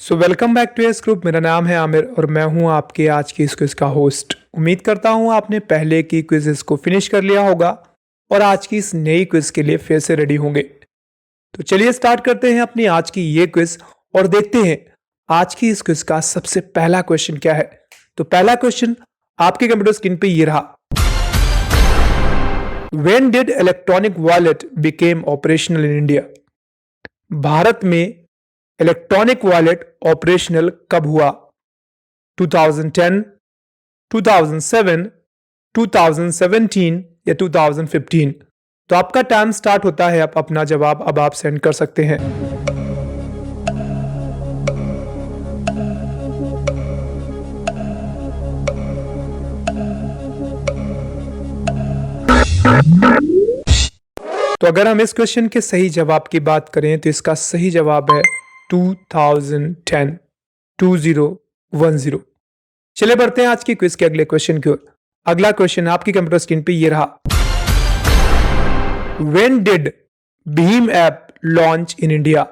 So welcome back to S group. मेरा नाम है आमिर और मैं हूं आपके आज की इस क्विज का होस्ट। उम्मीद करता हूं आपने पहले की क्विजेस को फिनिश कर लिया होगा और आज की इस नई क्विज के लिए फिर से रेडी होंगे। तो चलिए स्टार्ट करते हैं अपनी आज की ये क्विज और देखते हैं आज की इस क्विज का सबसे पहला क्वेश्चन क्या है। तो पहला क्वेश्चन आपके कंप्यूटर स्क्रीन पे ये रहा। When did electronic wallet became operational in India? Bharat में इलेक्ट्रॉनिक वॉलेट ऑपरेशनल कब हुआ? 2010, 2007, 2017 या 2015? तो आपका टाइम स्टार्ट होता है। आप अपना जवाब अब आप सेंड कर सकते हैं। तो अगर हम इस क्वेश्चन के सही जवाब की बात करें तो इसका सही जवाब है 2010, 2010। चलिए बढ़ते हैं आज की क्विज के अगले क्वेश्चन की ओर। अगला क्वेश्चन आपकी कंप्यूटर स्क्रीन पे ये रहा। When did Bhim app launch in India?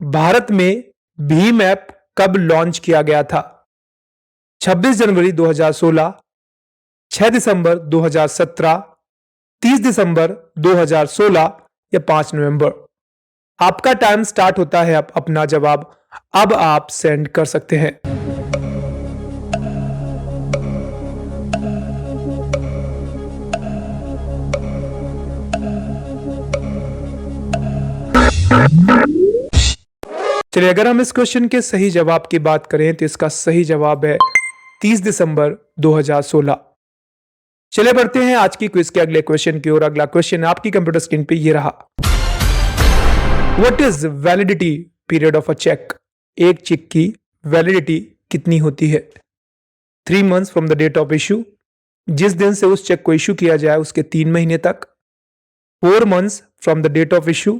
Bharat में भीम ऐप कब लॉन्च किया गया था? 26 जनवरी 2016, 6 दिसंबर 2017, 30 दिसंबर 2016 या 5 नवंबर? आपका टाइम स्टार्ट होता है। आप अपना जवाब अब आप सेंड कर सकते हैं। चलिए अगर हम इस क्वेश्चन के सही जवाब की बात करें तो इसका सही जवाब है 30 दिसंबर 2016। चलिए बढ़ते हैं आज की क्विज के अगले क्वेश्चन की ओर। अगला क्वेश्चन आपकी कंप्यूटर स्क्रीन पे ये रहा। What is validity period of a check? एक चेक की वैलिडिटी कितनी होती है? 3 months from the date of issue, जिस दिन से उस चेक को इशू किया जाए उसके 3 महीने तक। 4 months from the date of issue,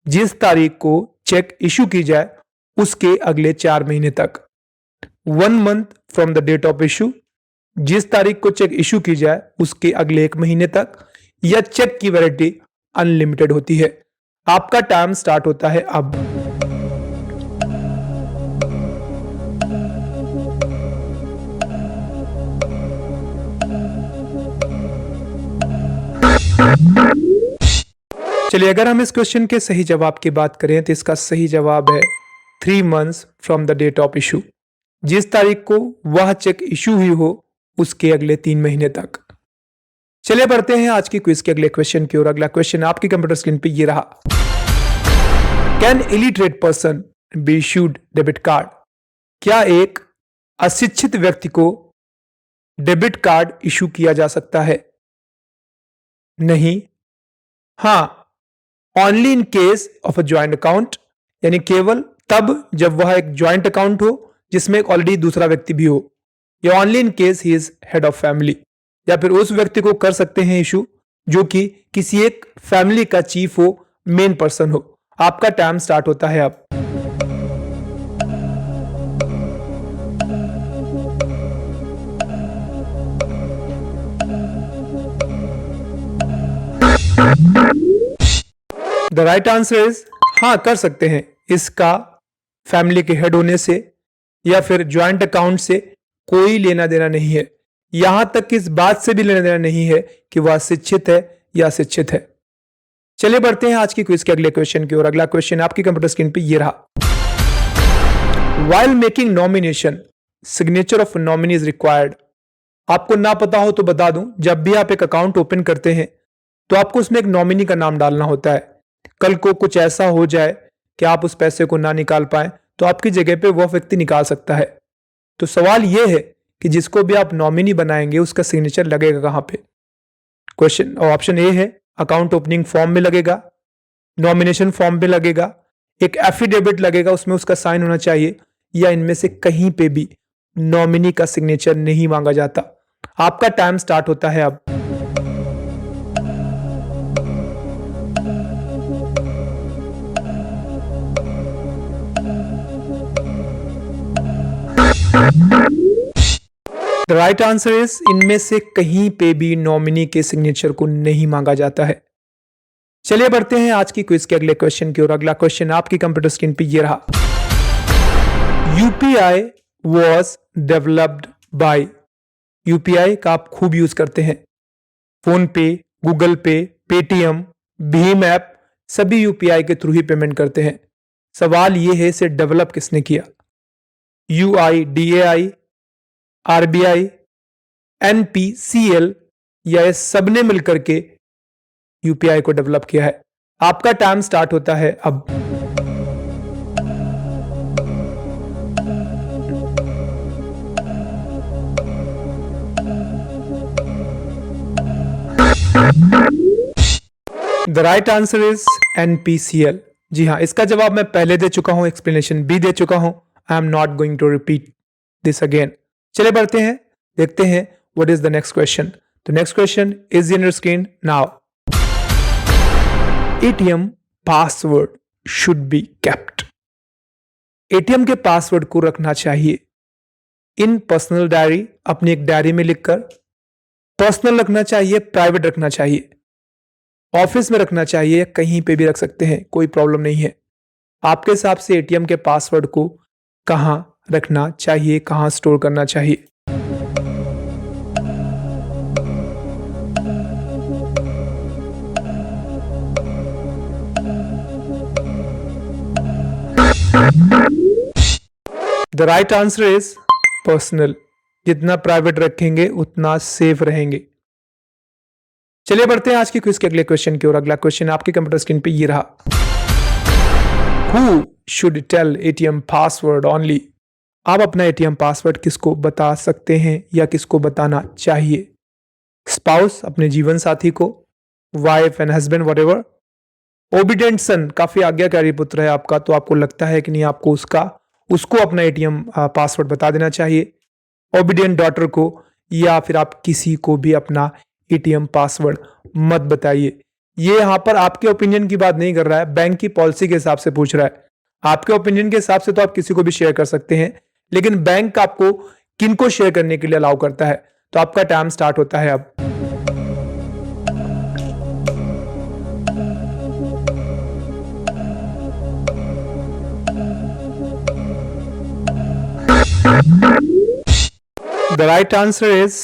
जिस तारीख को चेक इशू की जाए उसके अगले 4 महीने तक। 1 month from the date of issue, जिस तारीख को चेक इशू की जाए उसके अगले 1 महीने तक। या चेक की वैलिडिटी अनलिमिटेड होती है। आपका टाइम स्टार्ट होता है अब। चलिए अगर हम इस क्वेश्चन के सही जवाब की बात करें तो इसका सही जवाब है 3 months from the date of issue, जिस तारीख को वह चेक इशू हुई हो उसके अगले 3 महीने तक। चलिए बढ़ते हैं आज की क्विज के अगले क्वेश्चन की ओर। अगला क्वेश्चन आपकी कंप्यूटर स्क्रीन पे ये रहा। Can illiterate person be issued debit card? क्या एक अशिक्षित व्यक्ति को डेबिट कार्ड इशू किया जा सकता है? नहीं। हाँ, only in case of a joint account, यानी केवल तब जब वह एक ज्वाइंट अकाउंट हो जिसमें एक ऑलरेडी दूसरा व्यक्ति भी हो। या only in case he is head of family, या फिर उस व्यक्ति को कर सकते हैं इशू जो कि किसी एक फैमिली का चीफ हो, मेन पर्सन हो। आपका टाइम स्टार्ट होता है अब। द राइट आंसर इज हाँ, कर सकते हैं। इसका फैमिली के हेड होने से या फिर ज्वाइंट अकाउंट से कोई लेना देना नहीं है। यहां तक कि इस बात से भी लेना देना नहीं है कि वह शिक्षित है या अशिक्षित है। चलिए बढ़ते हैं आज की क्विज के अगले क्वेश्चन की ओर। अगला क्वेश्चन आपकी कंप्यूटर स्क्रीन पे ये रहा। While making nomination, signature of nominee is required. आपको ना पता हो तो बता दूं, जब भी आप एक अकाउंट ओपन करते हैं तो आपको उसमें एक नॉमिनी का नाम डालना होता है। कल को कुछ ऐसा हो जाए कि आप उस पैसे को ना निकाल पाए तो आपकी जगह पे वह व्यक्ति निकाल सकता है। तो सवाल यह है कि जिसको भी आप नॉमिनी बनाएंगे उसका सिग्नेचर लगेगा कहां पे? क्वेश्चन ऑप्शन ए है अकाउंट ओपनिंग फॉर्म में लगेगा, नॉमिनेशन फॉर्म में लगेगा, एक एफिडेविट लगेगा उसमें उसका साइन होना चाहिए, या इनमें से कहीं पे भी नॉमिनी का सिग्नेचर नहीं मांगा जाता। आपका टाइम स्टार्ट होता है अब। द राइट आंसर इज इनमें से कहीं पे भी नॉमिनी के सिग्नेचर को नहीं मांगा जाता है। चलिए बढ़ते हैं आज की क्विज के अगले क्वेश्चन की ओर। अगला क्वेश्चन आपकी कंप्यूटर स्क्रीन पे ये रहा। UPI was developed by. UPI का आप खूब यूज करते हैं, फोन पे, गूगल पे, पेटीएम, भीम ऐप, सभी यूपीआई के थ्रू ही पेमेंट करते हैं। सवाल यह है इसे डेवलप किसने किया? यूआई, डीएआई, आरबीआई, एनपीसीएल या ये सबने मिलकर के यूपीआई को डेवलप किया है? आपका टाइम स्टार्ट होता है अब। The right answer is NPCL. जी हाँ, इसका जवाब मैं पहले दे चुका हूं, एक्सप्लेनेशन भी दे चुका हूं। I am not going to repeat this again. चलिए बढ़ते हैं, देखते हैं what is the next question. The next question is in your screen now. ATM password should be kept. ATM के पासवर्ड को रखना चाहिए इन पर्सनल डायरी, अपनी एक डायरी में लिखकर। पर्सनल रखना चाहिए, प्राइवेट रखना चाहिए, ऑफिस में रखना चाहिए, कहीं पे भी रख सकते हैं, कोई प्रॉब्लम नहीं है। आपके हिसाब से एटीएम के पासवर्ड को कहां रखना चाहिए, कहां स्टोर करना चाहिए? The right answer is personal. जितना प्राइवेट रखेंगे उतना सेफ रहेंगे। चलिए बढ़ते हैं आज की क्विज के अगले क्वेश्चन की ओर। अगला क्वेश्चन आपकी कंप्यूटर स्क्रीन पे ये रहा। Who should tell ATM password only? आप अपना एटीएम पासवर्ड किसको बता सकते हैं या किसको बताना चाहिए? स्पाउस, अपने जीवन साथी को, wife and husband, whatever. Obedient son, काफी आज्ञाकारी पुत्र है आपका, तो आपको लगता है कि नहीं आपको उसको अपना एटीएम पासवर्ड बता देना चाहिए। ओबीडिएंट डॉटर को, या फिर आप किसी को भी अपना एटीएम पासवर्ड मत बताइए। ये यहां पर आपके ओपिनियन की बात नहीं कर रहा है, बैंक की पॉलिसी के हिसाब से पूछ रहा है। आपके ओपिनियन के हिसाब से तो आप किसी को भी शेयर कर सकते हैं, लेकिन बैंक आपको किनको शेयर करने के लिए अलाउ करता है? तो आपका टाइम स्टार्ट होता है अब। The right answer is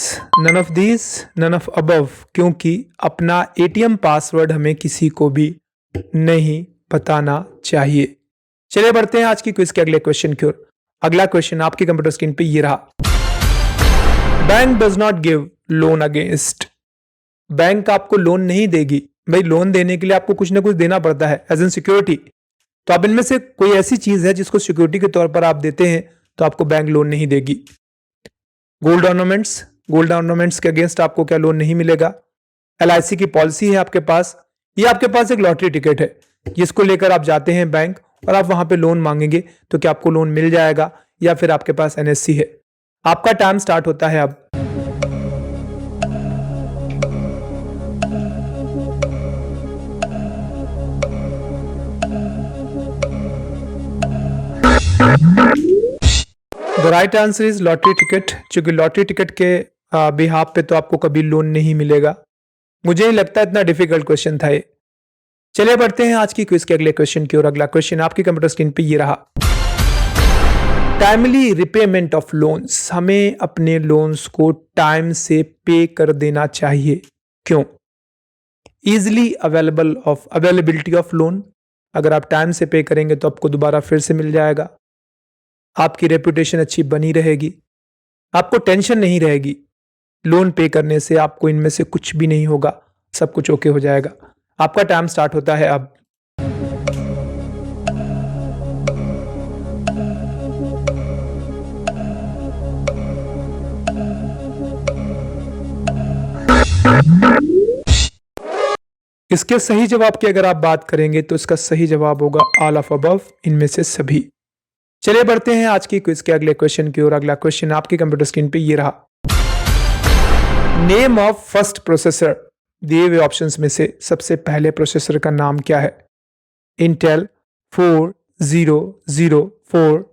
none of these, none of above, क्योंकि अपना एटीएम पासवर्ड हमें किसी को भी नहीं बताना चाहिए। चलिए बढ़ते हैं आज की क्विज के अगले क्वेश्चन की ओर। अगला क्वेश्चन आपकी कंप्यूटर स्क्रीन पे ये रहा। Bank does not give loan against. Bank आपको लोन नहीं देगी। भाई, लोन देने के लिए आपको कुछ ना कुछ देना पड़ता है एज एन सिक्योरिटी। तो आप इनमें से कोई ऐसी चीज है जिसको सिक्योरिटी के तौर पर आप देते हैं, तो आपको बैंक लोन नहीं देगी। गोल्ड ऑर्नामेंट्स, गोल्ड ऑर्नामेंट्स के अगेंस्ट आपको क्या लोन नहीं मिलेगा। एलआईसी की पॉलिसी है आपके पास, या आपके पास एक लॉटरी टिकट है जिसको लेकर आप जाते हैं बैंक और आप वहां पे लोन मांगेंगे, तो क्या आपको लोन मिल जाएगा, या फिर आपके पास एनएससी है? आपका टाइम स्टार्ट होता है अब। The right answer is lottery ticket. क्योंकि लॉटरी टिकट के बिहाफ पे तो आपको कभी लोन नहीं मिलेगा। मुझे नहीं लगता इतना डिफिकल्ट क्वेश्चन था ये। चलिए बढ़ते हैं आज की क्विज के अगले क्वेश्चन की ओर। अगला क्वेश्चन आपकी कंप्यूटर स्क्रीन पे ये रहा। Timely repayment of loans. हमें अपने लोन्स को टाइम से पे कर देना चाहिए। क्यों? Easily availability of loan. अगर आप टाइम से पे करेंगे तो आपको दोबारा फिर से मिल जाएगा। आपकी रेपुटेशन अच्छी बनी रहेगी, आपको टेंशन नहीं रहेगी। लोन पे करने से आपको इनमें से कुछ भी नहीं होगा, सब कुछ ओके हो जाएगा। आपका टाइम स्टार्ट होता है अब। इसके सही जवाब की अगर आप बात करेंगे तो इसका सही जवाब होगा ऑल ऑफ अबव, इनमें से सभी। चलिए बढ़ते हैं आज की क्विज के अगले क्वेश्चन की ओर। अगला क्वेश्चन आपकी कंप्यूटर स्क्रीन पे ये रहा। Name of first processor. दिए हुए ऑप्शंस में से सबसे पहले प्रोसेसर का नाम क्या है? Intel 4004,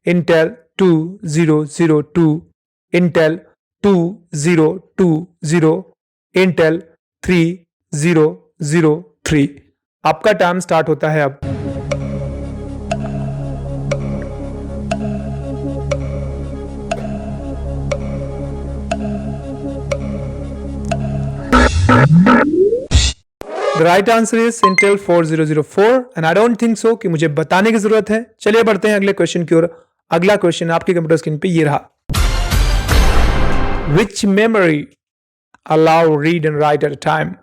Intel 2002, Intel 2020, Intel 3003। आपका टाइम स्टार्ट होता है अब। The right answer is Intel 4004 and I don't think so कि मुझे बताने की जरूरत है। चलिए बढ़ते हैं अगले क्वेश्चन की ओर। अगला क्वेश्चन आपके कंप्यूटर स्क्रीन पे ये रहा। Which memory allow read and write at a time?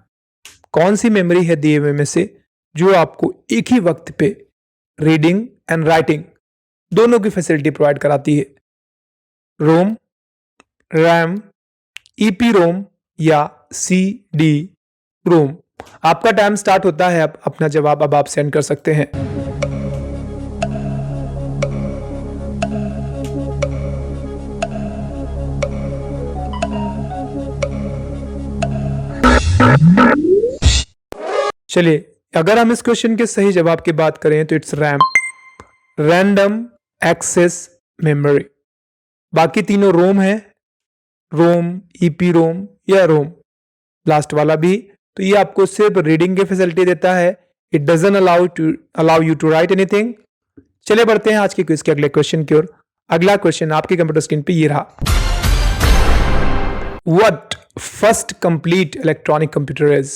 कौन सी मेमोरी है दिए हुए में से जो आपको एक ही वक्त पे रीडिंग एंड राइटिंग दोनों की फैसिलिटी प्रोवाइड कराती है? रोम, रैम, ईपी रोम या CD रोम? आपका टाइम स्टार्ट होता है। अब अपना जवाब अब आप सेंड कर सकते हैं। चलिए, अगर हम इस क्वेश्चन के सही जवाब की बात करें तो it's RAM, random access memory. बाकी तीनों रोम है, रोम, ईपी रोम या रोम, लास्ट वाला भी। तो ये आपको सिर्फ रीडिंग की फैसिलिटी देता है। It doesn't allow you to write anything. चलिए बढ़ते हैं आज के क्विज के अगले क्वेश्चन की ओर। अगला क्वेश्चन आपके कंप्यूटर स्क्रीन पे ये रहा। What first complete electronic computer is?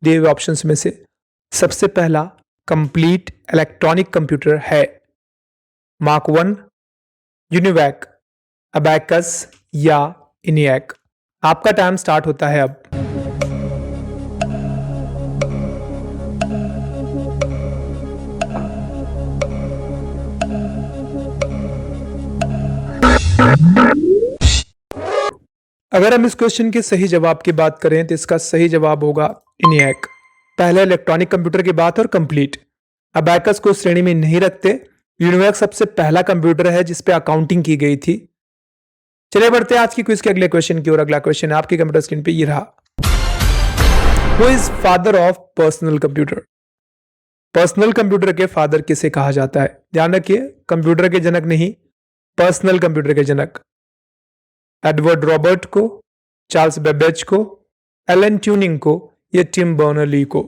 दिए हुए ऑप्शंस में से सबसे पहला कंप्लीट इलेक्ट्रॉनिक कंप्यूटर है मार्क 1, यूनिवैक, अबैकस या इनियक? आपका टाइम स्टार्ट होता है अब। अगर हम इस क्वेश्चन के सही जवाब की बात करें तो इसका सही जवाब होगा इनियक। पहले इलेक्ट्रॉनिक कंप्यूटर की बात और कंप्लीट। अबैकस को श्रेणी में नहीं रखते। यूनिवैक सबसे पहला कंप्यूटर है जिस पे अकाउंटिंग की गई थी। चलिए बढ़ते हैं आज की क्विज के अगले क्वेश्चन की ओर। अगला क्वेश्चन आपके कंप्यूटर स्क्रीन पे ये रहा। Who is father of personal computer? Personal computer के फादर किसे कहा जाता है? ध्यान रखिए, कंप्यूटर के जनक नहीं, पर्सनल कंप्यूटर के जनक। एडवर्ड रॉबर्ट को, चार्ल्स बेबेज को, एलन ट्यूरिंग को या टिम बर्नर्ली को?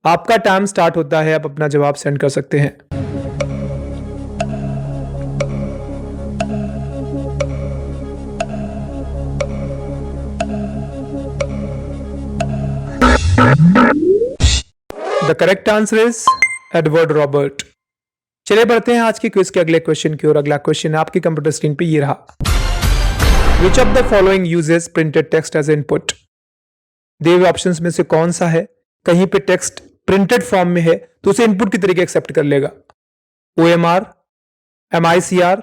आपका टाइम स्टार्ट होता है। आप अपना जवाब सेंड कर सकते हैं। The correct answer is Edward Robert. चलिए बढ़ते हैं आज की क्विज के अगले क्वेश्चन की ओर। अगला क्वेश्चन आपकी कंप्यूटर स्क्रीन पे ये रहा। Which of the following uses printed text as input? दिए हुए ऑप्शंस में से कौन सा है कहीं पे टेक्स्ट प्रिंटेड फॉर्म में है तो उसे इनपुट की तरीके एक्सेप्ट कर लेगा? OMR, MICR,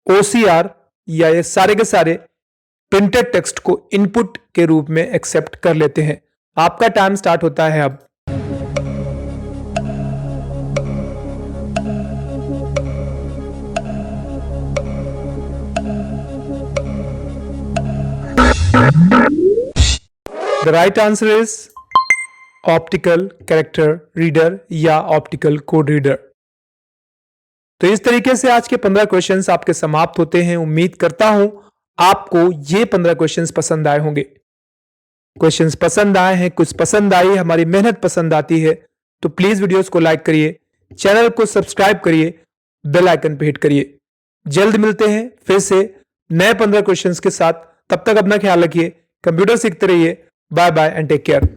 OCR या ये सारे के सारे प्रिंटेड टेक्स्ट को इनपुट के रूप में एक्सेप्ट कर लेते हैं? आपका टाइम स्टार्ट होता है अब। The right answer is optical character reader या ऑप्टिकल कोड रीडर। तो इस तरीके से आज के 15 क्वेश्चंस आपके समाप्त होते हैं। उम्मीद करता हूं आपको ये 15 क्वेश्चंस पसंद आए होंगे। क्वेश्चंस पसंद आए हैं, कुछ पसंद आई, हमारी मेहनत पसंद आती है तो प्लीज वीडियोस को लाइक करिए, चैनल को सब्सक्राइब करिए, बेल आइकन पे हिट करिए। जल्द मिलते हैं फिर से नए 15 क्वेश्चंस के साथ। तब तक अपना ख्याल रखिए, कंप्यूटर सीखते रहिए। Bye bye and take care.